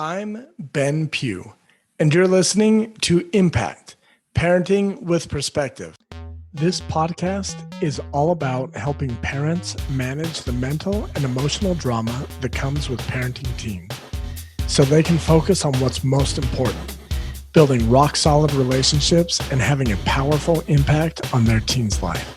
I'm Ben Pugh, and you're listening to Impact Parenting with Perspective. This podcast is all about helping parents manage the mental and emotional drama that comes with parenting teens so they can focus on what's most important, building rock solid relationships and having a powerful impact on their teen's life.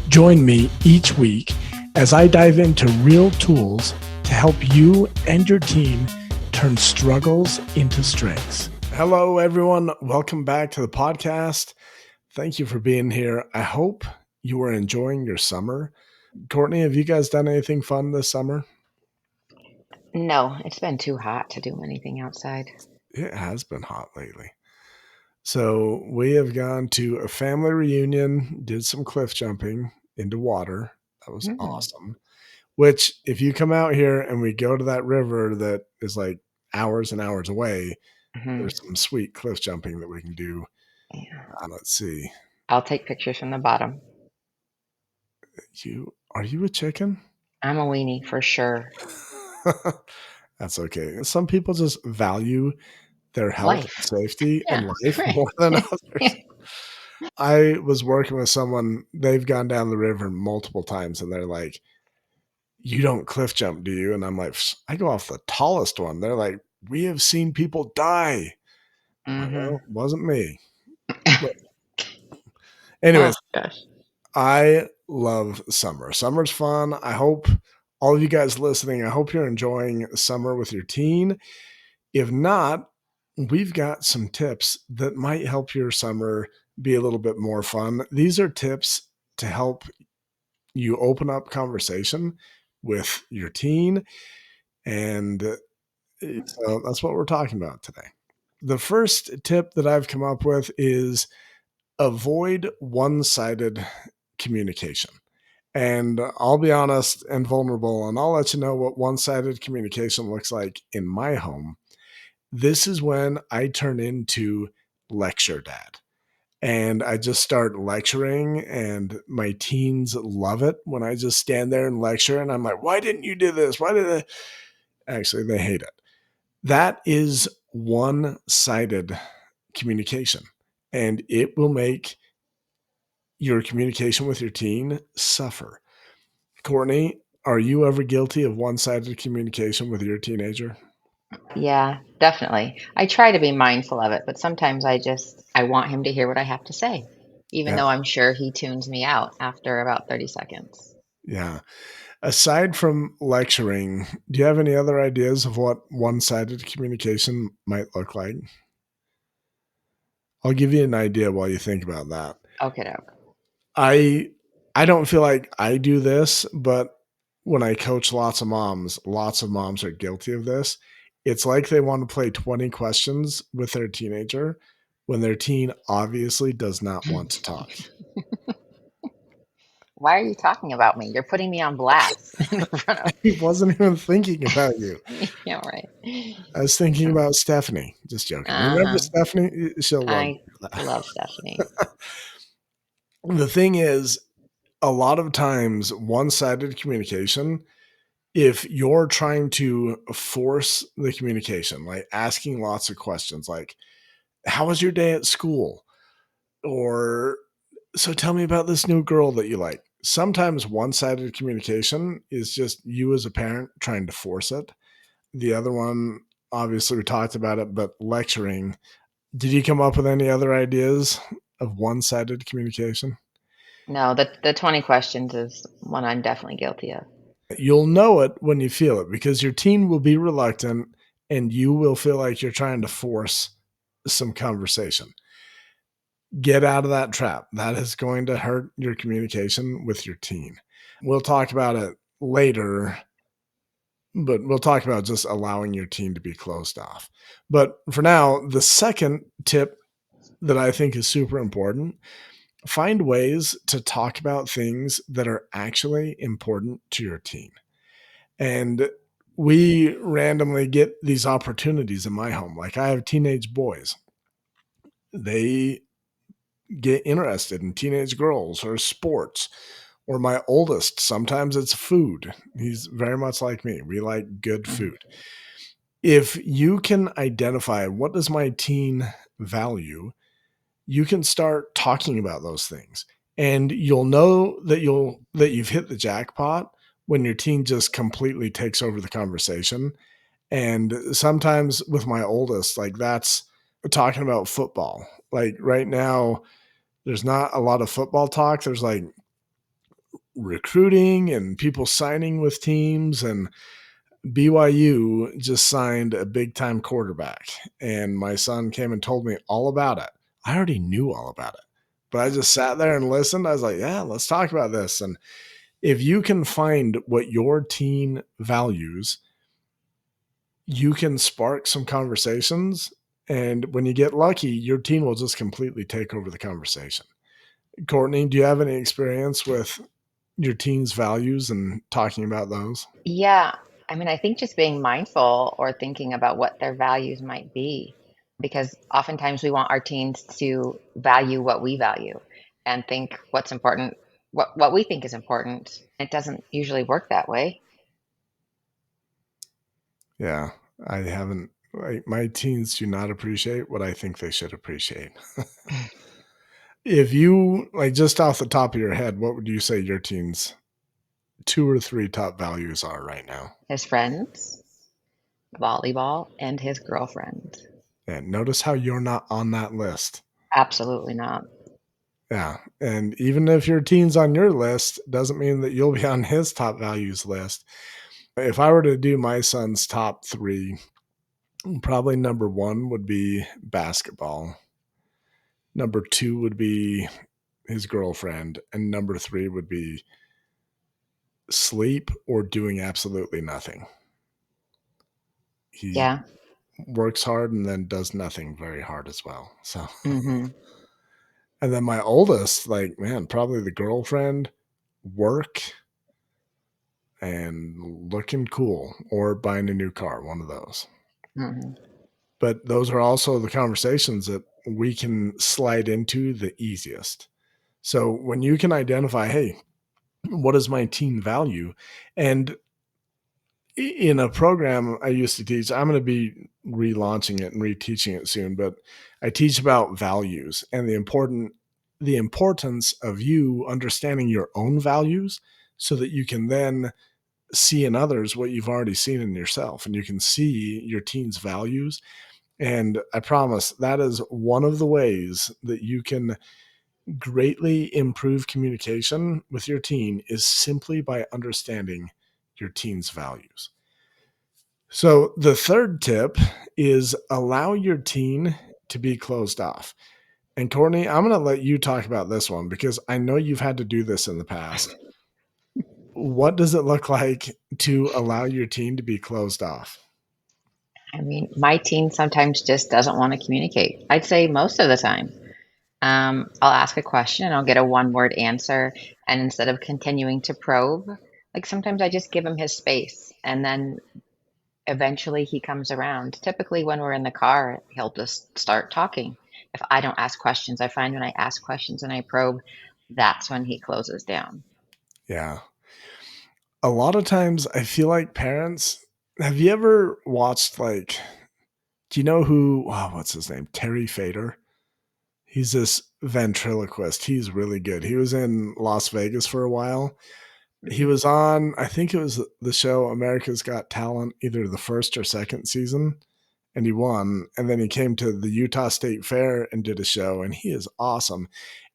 Join me each week as I dive into real tools to help you and your teen turn struggles into strengths. Hello, everyone. Welcome back to the podcast. Thank you for being here. I hope you are enjoying your summer. Cortni, have you guys done anything fun this summer? No, it's been too hot to do anything outside. It has been hot lately. So we have gone to a family reunion, did some cliff jumping into water. That was awesome. Which, if you come out here and we go to that river that is like hours and hours away, there's some sweet cliff jumping that we can do. Yeah. Let's see. I'll take pictures from the bottom. Are you a chicken? I'm a weenie for sure. That's okay. Some people just value their health and safety and life more than others. I was working with someone, they've gone down the river multiple times and they're like, "You don't cliff jump, do you?" And I'm like, "I go off the tallest one." They're like, "We have seen people die." Well, it wasn't me. But anyways, I love summer. Summer's fun. I hope all of you guys listening, I hope you're enjoying summer with your teen. If not, we've got some tips that might help your summer be a little bit more fun. These are tips to help you open up conversation with your teen. And so that's what we're talking about today. The first tip that I've come up with is avoid one-sided communication. And I'll be honest and vulnerable, and I'll let you know what one-sided communication looks like in my home. This is when I turn into lecture dad. And I just start lecturing, and my teens love it when I just stand there and lecture. And I'm like, "Why didn't you do this? Why did I?" Actually, they hate it. That is one-sided communication, and it will make your communication with your teen suffer. Cortni, are you ever guilty of one-sided communication with your teenager? Yeah, definitely. I try to be mindful of it, but sometimes I want him to hear what I have to say, even though I'm sure he tunes me out after about 30 seconds. Yeah. Aside from lecturing, do you have any other ideas of what one-sided communication might look like? I'll give you an idea while you think about that. Okay. I don't feel like I do this, but when I coach lots of moms are guilty of this. It's like they want to play 20 questions with their teenager when their teen obviously does not want to talk. Why are you talking about me? You're putting me on blast in front of I wasn't even thinking about you. Yeah, right. I was thinking about Stephanie. Just joking. Remember Stephanie? She'll love that. I love Stephanie. The thing is, a lot of times, one-sided communication, if you're trying to force the communication, like asking lots of questions, like, "How was your day at school?" Or, "So tell me about this new girl that you like." Sometimes one-sided communication is just you as a parent trying to force it. The other one, obviously, we talked about it, but lecturing. Did you come up with any other ideas of one-sided communication? No, the 20 questions is one I'm definitely guilty of. You'll know it when you feel it because your teen will be reluctant and you will feel like you're trying to force some conversation. Get out of that trap. That is going to hurt your communication with your teen. We'll talk about it later, but we'll talk about just allowing your teen to be closed off. But for now, the second tip that I think is super important, find ways to talk about things that are actually important to your teen. And we randomly get these opportunities in my home. Like I have teenage boys. They get interested in teenage girls or sports. Or my oldest, sometimes it's food. He's very much like me. We like good food. If you can identify what does my teen value, you can start talking about those things. And you'll know that you've hit the jackpot when your teen just completely takes over the conversation. And sometimes with my oldest, like that's talking about football. Like right now, there's not a lot of football talk. There's like recruiting and people signing with teams, and BYU just signed a big time quarterback, and my son came and told me all about it. I already knew all about it, but I just sat there and listened. I was like, yeah, let's talk about this. And if you can find what your teen values, you can spark some conversations. And when you get lucky, your teen will just completely take over the conversation. Courtney, do you have any experience with your teen's values and talking about those? Yeah. I mean, I think just being mindful or thinking about what their values might be, because oftentimes we want our teens to value what we value and think what's important, what we think is important. It doesn't usually work that way. Yeah, I haven't like my teens do not appreciate what I think they should appreciate. If you like just off the top of your head, what would you say your teens 2 or 3 top values are right now? His friends, volleyball, and his girlfriend. And notice how you're not on that list. Absolutely not. Yeah, and even if your teen's on your list, doesn't mean that you'll be on his top values list. If I were to do my son's top 3, probably number 1 would be basketball. Number 2 would be his girlfriend, and number 3 would be sleep or doing absolutely nothing. He Yeah. works hard and then does nothing very hard as well. So, Hmm. and then my oldest, like, man, probably the girlfriend, work, and looking cool or buying a new car, one of those. Hmm. But those are also the conversations that we can slide into the easiest. So when you can identify, hey, what is my teen value? And in a program I used to teach, I'm going to be relaunching it and reteaching it soon, but I teach about values and the importance of you understanding your own values so that you can then see in others what you've already seen in yourself, and you can see your teen's values. And I promise that is one of the ways that you can greatly improve communication with your teen is simply by understanding your teen's values. So the third tip is allow your teen to be closed off. And Courtney, I'm going to let you talk about this one because I know you've had to do this in the past. What does it look like to allow your teen to be closed off? I mean, my teen sometimes just doesn't want to communicate. I'd say most of the time. I'll ask a question and I'll get a one word answer. And instead of continuing to probe, like sometimes I just give him his space and then eventually he comes around. Typically, when we're in the car, he'll just start talking. If I don't ask questions, I find when I ask questions and I probe, that's when he closes down. Yeah. A lot of times I feel like parents, have you ever watched like, do you know who, oh, what's his name? Terry Fader. He's this ventriloquist. He's really good. He was in Las Vegas for a while. He Mhm. was on, I think it was the show America's Got Talent, either the first or second season, and he won. And then he came to the Utah State Fair and did a show, and he is awesome.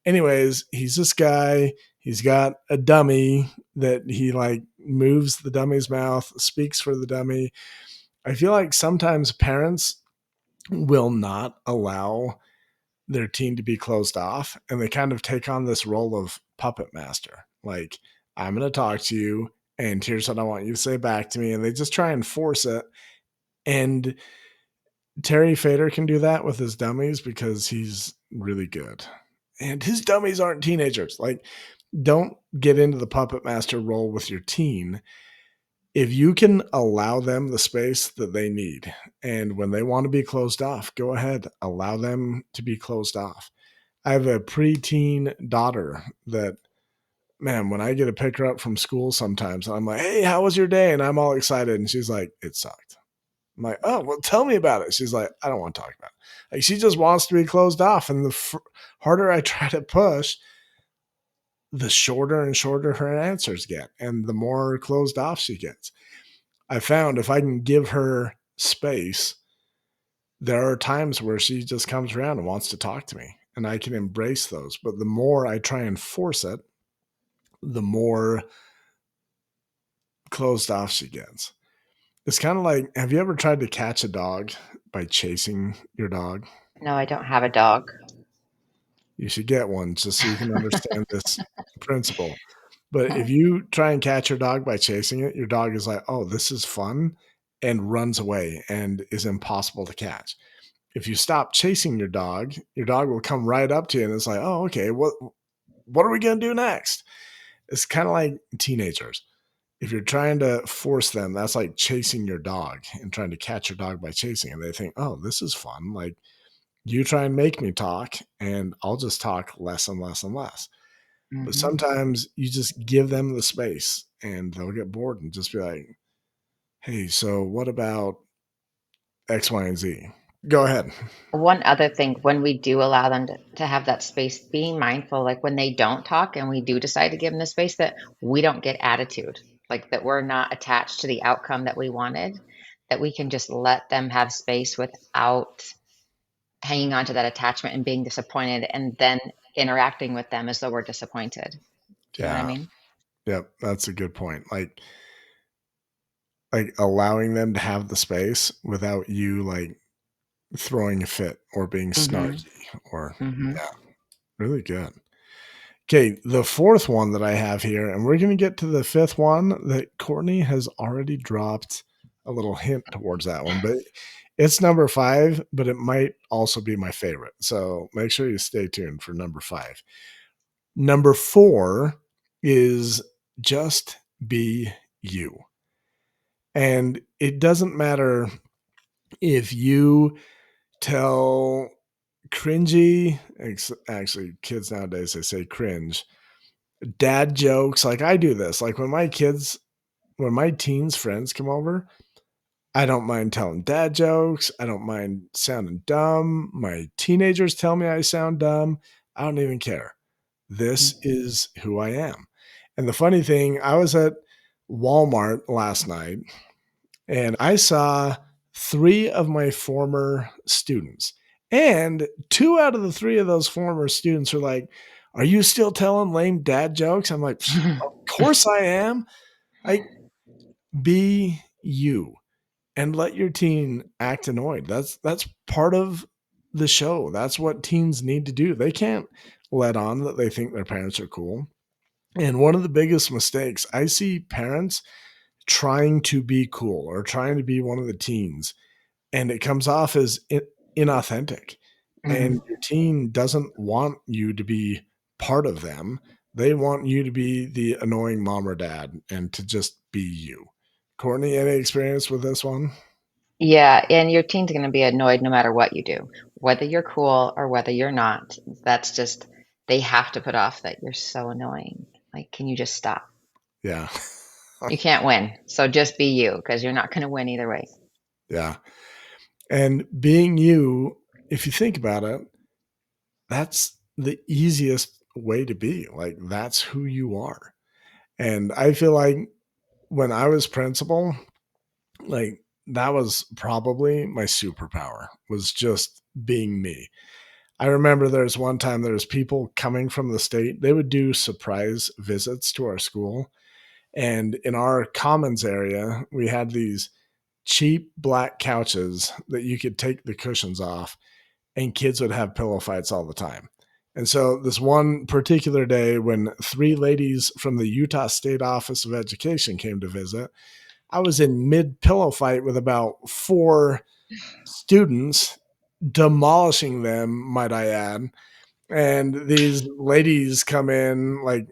Anyways, he's this guy. He's got a dummy that he like moves the dummy's mouth, speaks for the dummy. I feel like sometimes parents will not allow their teen to be closed off, and they kind of take on this role of puppet master. Like, I'm going to talk to you, and here's what I want you to say back to me. And they just try and force it. And Terry Fader can do that with his dummies because he's really good. And his dummies aren't teenagers. Like, don't get into the puppet master role with your teen. If you can allow them the space that they need, and when they want to be closed off, go ahead, allow them to be closed off. I have a preteen daughter that, man, when I get to pick her up from school sometimes, I'm like, hey, how was your day? And I'm all excited. And she's like, it sucked. I'm like, "Oh, well, tell me about it." She's like, "I don't want to talk about it." Like, she just wants to be closed off, and the harder I try to push, the shorter and shorter her answers get, and the more closed off she gets. I found if I can give her space, there are times where she just comes around and wants to talk to me, and I can embrace those. But the more I try and force it, the more closed off she gets. It's kind of like, have you ever tried to catch a dog by chasing your dog? No, I don't have a dog. You should get one just so you can understand this principle. But if you try and catch your dog by chasing it, your dog is like, "Oh, this is fun," and runs away and is impossible to catch. If you stop chasing your dog will come right up to you and it's like, "Oh, okay, what are we gonna do next?" It's kind of like teenagers. If you're trying to force them, that's like chasing your dog and trying to catch your dog by chasing, and they think, "Oh, this is fun." Like, you try and make me talk, and I'll just talk less and less and less. But Mhm. sometimes you just give them the space and they'll get bored and just be like, "Hey, so what about X, Y, and Z?" Go ahead. One other thing, when we do allow them to have that space, being mindful, like when they don't talk and we do decide to give them the space, that we don't get attitude, like that we're not attached to the outcome that we wanted, that we can just let them have space without hanging on to that attachment and being disappointed and then interacting with them as though we're disappointed. Do you know what I Yeah. mean? Yep. That's a good point. Like allowing them to have the space without you like throwing a fit or being Mhm. snarky or Mhm. yeah, really good. Okay, the fourth one that I have here, and we're going to get to the fifth one that Courtney has already dropped a little hint towards that one, but it's number five, but it might also be my favorite. So make sure you stay tuned for number five. Number four is just be you. And it doesn't matter if you tell cringy, actually, kids nowadays, they say cringe dad jokes. Like I do this. Like when my teens friends come over, I don't mind telling dad jokes. I don't mind sounding dumb. My teenagers tell me I sound dumb. I don't even care. This Mhm. is who I am. And the funny thing, I was at Walmart last night and I saw three of my former students. And two out of the three of those former students are like, "Are you still telling lame dad jokes?" I'm like, "Of course I am." Like, be you and let your teen act annoyed. That's part of the show. That's what teens need to do. They can't let on that they think their parents are cool. And one of the biggest mistakes I see parents trying to be cool or trying to be one of the teens and it comes off as inauthentic. And Mhm. your teen doesn't want you to be part of them. They want you to be the annoying mom or dad and to just be you. Courtney, any experience with this one? Yeah, and your teen's gonna be annoyed no matter what you do, whether you're cool or whether you're not. That's just they have to put off that you're so annoying. Like, can you just stop? Yeah. You can't win, so just be you because you're not gonna win either way. Yeah. And being you, if you think about it, that's the easiest way to be. Like, that's who you are. And I feel like when I was principal, like that was probably my superpower was just being me. I remember there's one time there was people coming from the state. They would do surprise visits to our school. And in our commons area, we had these cheap black couches that you could take the cushions off and kids would have pillow fights all the time. And so this one particular day when three ladies from the Utah State Office of Education came to visit, I was in mid pillow fight with about four students, demolishing them, might I add. And these ladies come in like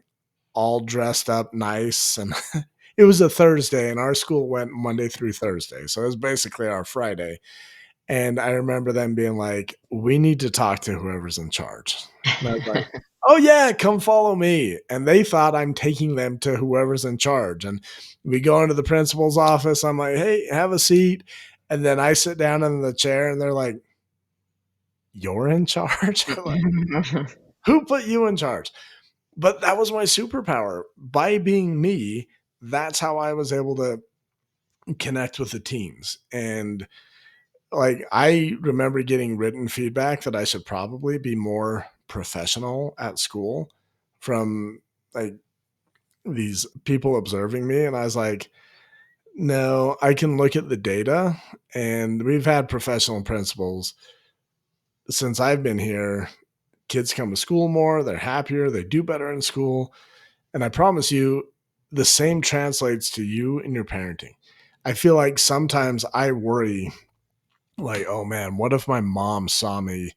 all dressed up nice. And it was a Thursday, and our school went Monday through Thursday. So it was basically our Friday. And I remember them being like, "We need to talk to whoever's in charge." And I was like, "Oh, yeah, come follow me." And they thought I'm taking them to whoever's in charge. And we go into the principal's office. I'm like, "Hey, have a seat." And then I sit down in the chair and they're like, "You're in charge?" I'm like, "Who put you in charge?" But that was my superpower. By being me, that's how I was able to connect with the teams. And like I remember getting written feedback that I should probably be more professional at school from like these people observing me. And I was like, no, I can look at the data, and we've had professional principals since I've been here. Kids come to school more, they're happier, they do better in school. And I promise you, the same translates to you and your parenting. I feel like sometimes I worry, like, oh man, what if my mom saw me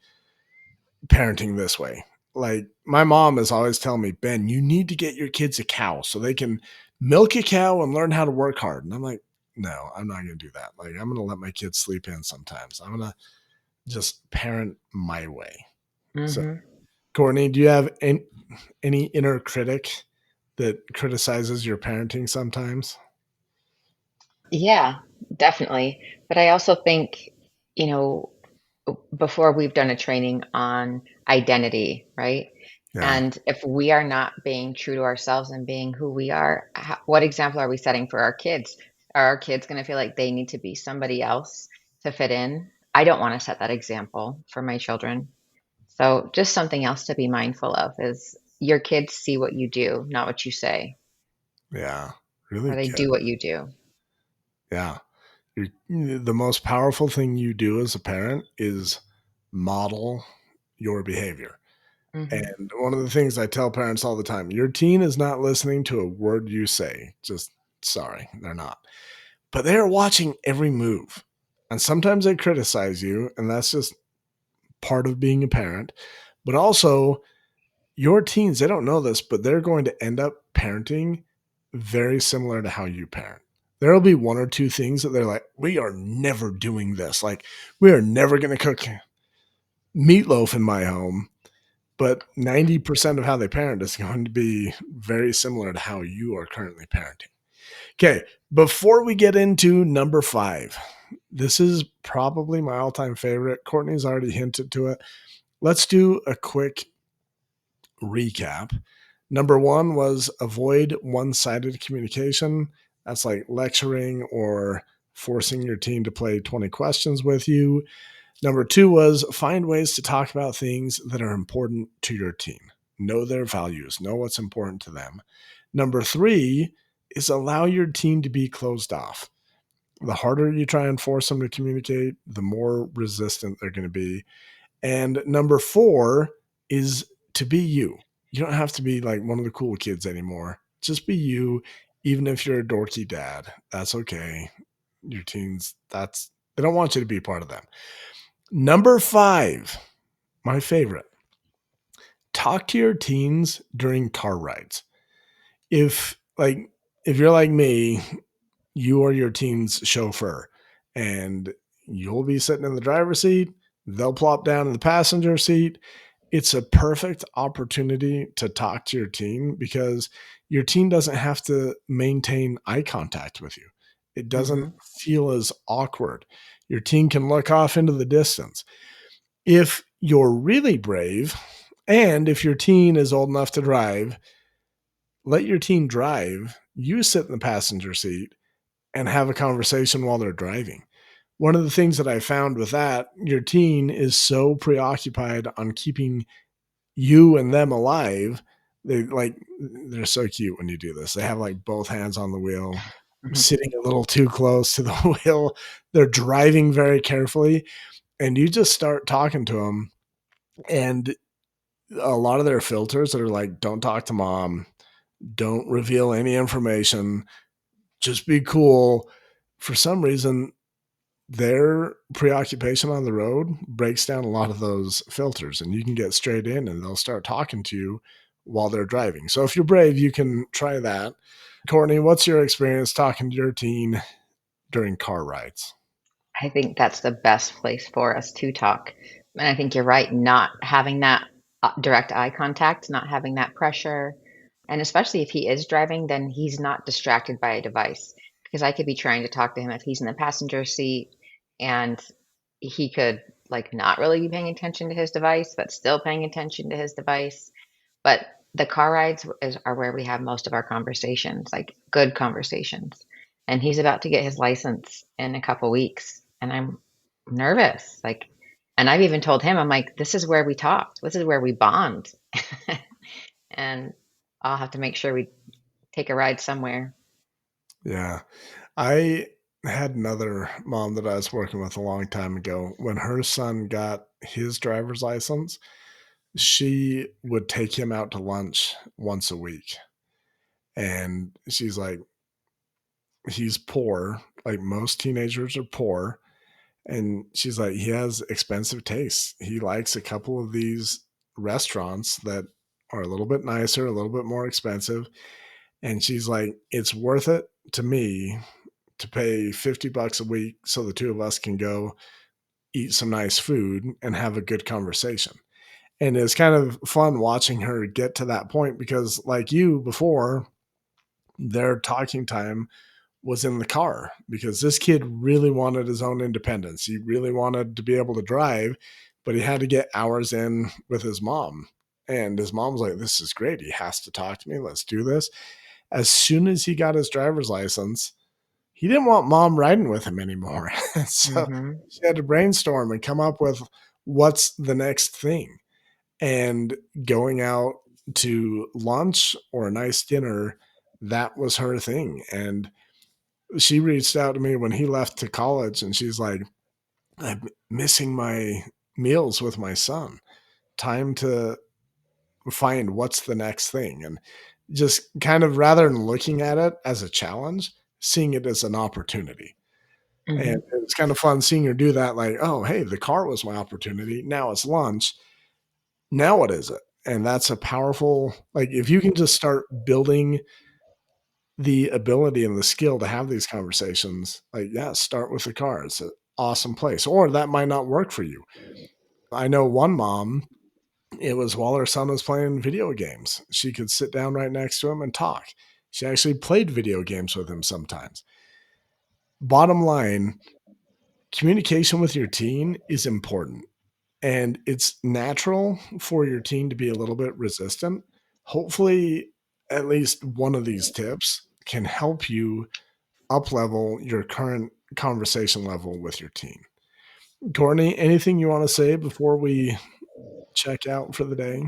parenting this way? Like, my mom is always telling me, Ben, you need to get your kids a cow so they can milk a cow and learn how to work hard. And I'm like, no, I'm not going to do that. Like, I'm going to let my kids sleep in sometimes. I'm going to just parent my way. So, Mhm. Courtney, do you have any inner critic that criticizes your parenting sometimes? Yeah, definitely. But I also think, you know, before we've done a training on identity, right? Yeah. And if we are not being true to ourselves and being who we are, what example are we setting for our kids? Are our kids going to feel like they need to be somebody else to fit in? I don't want to set that example for my children. So just something else to be mindful of is your kids see what you do, not what you say, Yeah. or Really they good. do what you do. Yeah. The most powerful thing you do as a parent is model your behavior. Hmm. And one of the things I tell parents all the time, your teen is not listening to a word you say. Just sorry, they're not. But they're watching every move. And sometimes they criticize you, and that's just part of being a parent. But also, your teens, they don't know this, but they're going to end up parenting very similar to how you parent. There'll be one or two things that they're like, we are never doing this. Like, we are never going to cook meatloaf in my home. But 90% of how they parent is going to be very similar to how you are currently parenting. Okay, before we get into number 5, this is probably my all-time favorite. Courtney's already hinted to it. Let's do a quick recap. Number 1 was avoid one-sided communication. That's like lecturing or forcing your team to play 20 questions with you. Number 2 was find ways to talk about things that are important to your team. Know their values, know what's important to them. Number 3 is allow your team to be closed off. The harder you try and force them to communicate, the more resistant they're going to be. And number 4 is to be you. You don't have to be like one of the cool kids anymore. Just be you, even if you're a dorky dad. That's okay. Your teens, they don't want you to be part of them. Number 5, my favorite. Talk to your teens during car rides. If like if you're like me, you are your teen's chauffeur and you'll be sitting in the driver's seat, they'll plop down in the passenger seat. It's a perfect opportunity to talk to your teen because your teen doesn't have to maintain eye contact with you. It doesn't Hmm. feel as awkward. Your teen can look off into the distance. If you're really brave, and if your teen is old enough to drive, let your teen drive. You sit in the passenger seat and have a conversation while they're driving. One of the things that I found with that, your teen is so preoccupied on keeping you and them alive. They're so cute when you do this. They have like both hands on the wheel, Hmm. sitting a little too close to the wheel. They're driving very carefully, and you just start talking to them, and a lot of their filters that are like, don't talk to mom, don't reveal any information, just be cool. For some reason, their preoccupation on the road breaks down a lot of those filters, and you can get straight in and they'll start talking to you while they're driving. So if you're brave, you can try that. Courtney, what's your experience talking to your teen during car rides? I think that's the best place for us to talk. And I think you're right, not having that direct eye contact, not having that pressure. And especially if he is driving, then he's not distracted by a device. Because I could be trying to talk to him if he's in the passenger seat and he could like not really be paying attention to his device, but still paying attention to his device. But the car rides are where we have most of our conversations, like good conversations. And he's about to get his license in a couple weeks, and I'm nervous. Like, and I've even told him, I'm like, this is where we talk. This is where we bond. And I'll have to make sure we take a ride somewhere. Yeah. I had another mom that I was working with a long time ago. When her son got his driver's license, she would take him out to lunch once a week. And she's like, he's poor, like most teenagers are poor. And she's like, he has expensive tastes. He likes a couple of these restaurants that are a little bit nicer, a little bit more expensive. And she's like, it's worth it to me to pay $50 a week so the two of us can go eat some nice food and have a good conversation. And it's kind of fun watching her get to that point because, like you before, their talking time was in the car because this kid really wanted his own independence. He really wanted to be able to drive, but he had to get hours in with his mom. And his mom was like, this is great. He has to talk to me. Let's do this. As soon as he got his driver's license, he didn't want mom riding with him anymore. So Hmm. she had to brainstorm and come up with what's the next thing. And going out to lunch or a nice dinner, that was her thing. And she reached out to me when he left to college and she's like, I'm missing my meals with my son. Time to find what's the next thing. And just kind of rather than looking at it as a challenge, seeing it as an opportunity. And Hmm. it's kind of fun seeing her do that. Like, oh, hey, the car was my opportunity. Now it's lunch. Now what is it? And that's a powerful, like, if you can just start building the ability and the skill to have these conversations, like, yeah, start with the car. It's an awesome place. Or that might not work for you. I know one mom, it was while her son was playing video games. She could sit down right next to him and talk. She actually played video games with him sometimes. Bottom line, communication with your teen is important. And it's natural for your teen to be a little bit resistant. Hopefully, at least one of these tips can help you up level your current conversation level with your teen. Courtney, anything you want to say before we check out for the day?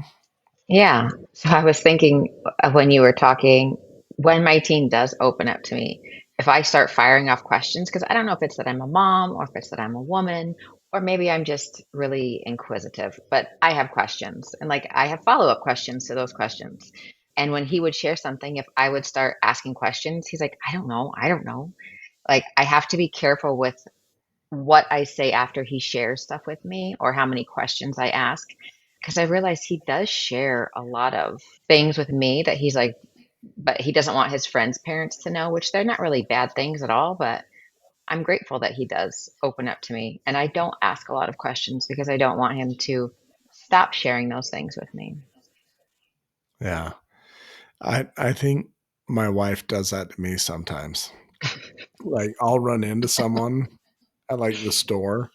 Yeah. So I was thinking of when you were talking, when my teen does open up to me, if I start firing off questions, because I don't know if it's that I'm a mom or if it's that I'm a woman, or maybe I'm just really inquisitive, but I have questions and like I have follow up questions to those questions. And when he would share something, if I would start asking questions, he's like, I don't know. I don't know. Like I have to be careful with what I say after he shares stuff with me or how many questions I ask. Because I realize he does share a lot of things with me that he's like, but he doesn't want his friends' parents to know, which they're not really bad things at all. But I'm grateful that he does open up to me. And I don't ask a lot of questions because I don't want him to stop sharing those things with me. Yeah. I think my wife does that to me sometimes. Like I'll run into someone at like the store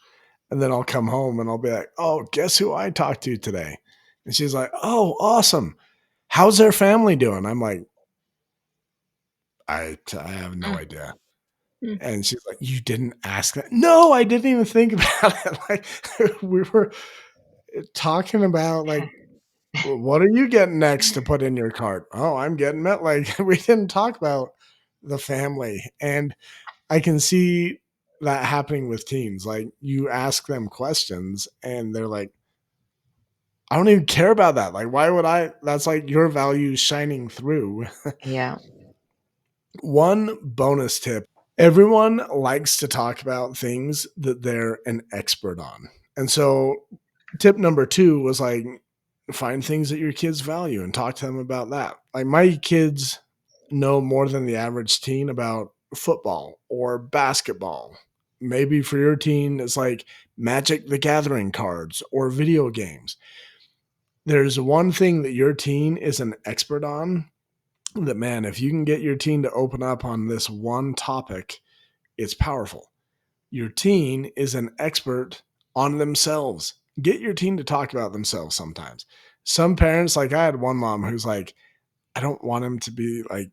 and then I'll come home and I'll be like, "Oh, guess who I talked to today?" And she's like, "Oh, awesome. How's their family doing?" I'm like, I have no Mm, idea." mm. And she's like, "You didn't ask that?" No, I didn't even think about it. Like we were talking about like, what are you getting next to put in your cart? Oh, I'm getting it. Like we didn't talk about the family. And I can see that happening with teens. Like you ask them questions and they're like, I don't even care about that. Like, why would I? That's like your values shining through. Yeah. One bonus tip: everyone likes to talk about things that they're an expert on. And so, tip number two was like, find things that your kids value and talk to them about that. Like, my kids know more than the average teen about football or basketball. Maybe for your teen, it's like Magic the Gathering cards or video games. There's one thing that your teen is an expert on that, man, if you can get your teen to open up on this one topic, it's powerful. Your teen is an expert on themselves. Get your teen to talk about themselves sometimes. Some parents, like I had one mom who's like, I don't want him to be like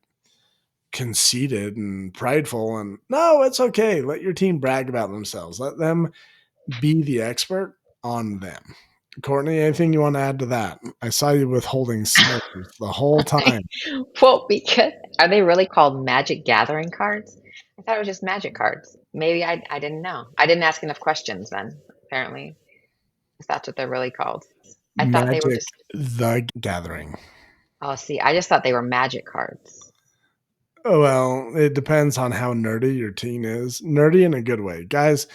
conceited and prideful. And no, it's okay. Let your teen brag about themselves. Let them be the expert on them. Courtney, anything you want to add to that? I saw you withholding Snickers the whole time. Well, because are they really called Magic Gathering cards? I thought it was just magic cards. Maybe I didn't know. I didn't ask enough questions then, apparently, if that's what they're really called. I thought they were Magic just the Gathering. oh, see, I just thought they were magic cards. Oh, well, it depends on how nerdy your teen is. Nerdy in a good way. Guys,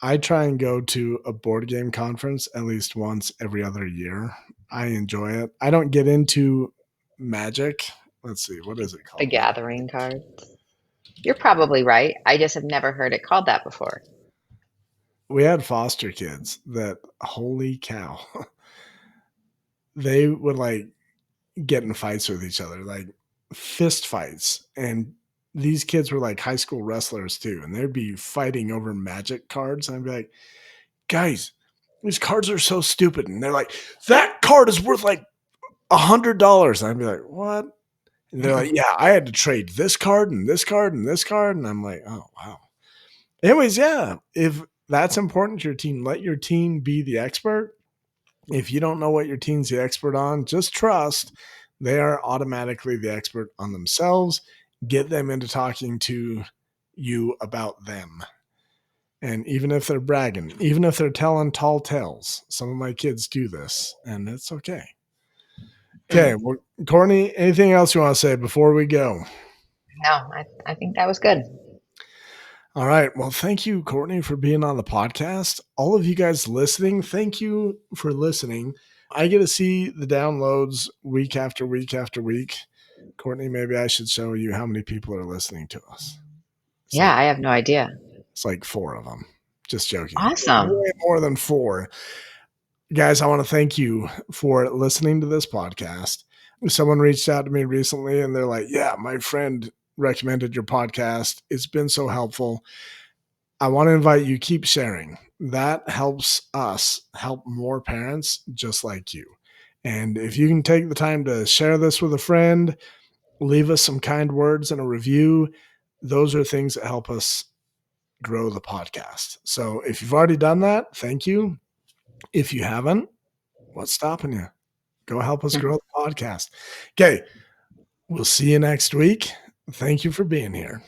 I try and go to a board game conference at least once every other year. I enjoy it. I don't get into Magic. Let's see, what is it The called? gathering cards. You're probably right. I just have never heard it called that before. We had foster kids that, holy cow, they would like get in fights with each other, like fist fights. And these kids were like high school wrestlers too. And they'd be fighting over Magic cards. And I'd be like, guys, these cards are so stupid. And they're like, that card is worth like $100. And I'd be like, what? And they're like, yeah, I had to trade this card and this card and this card. And I'm like, oh, wow. Anyways, yeah, if that's important to your team, let your team be the expert. If you don't know what your team's the expert on, just trust they are automatically the expert on themselves. Get them into talking to you about them. And even if they're bragging, even if they're telling tall tales, some of my kids do this, and it's okay. Okay, well, Courtney, anything else you want to say before we go? No, I think that was good. All right. Well, thank you, Courtney, for being on the podcast. All of you guys listening, thank you for listening. I get to see the downloads week after week after week. Courtney, maybe I should show you how many people are listening to us. Yeah, I have no idea. It's like 4 of them. Just joking. Awesome. Way more than 4. Guys, I want to thank you for listening to this podcast. Someone reached out to me recently and they're like, yeah, my friend recommended your podcast. It's been so helpful. I want to invite you, keep sharing. That helps us help more parents just like you. And if you can take the time to share this with a friend, leave us some kind words and a review, those are things that help us grow the podcast. So if you've already done that, thank you. If you haven't, what's stopping you? Go help us grow the podcast. Okay, we'll see you next week. Thank you for being here.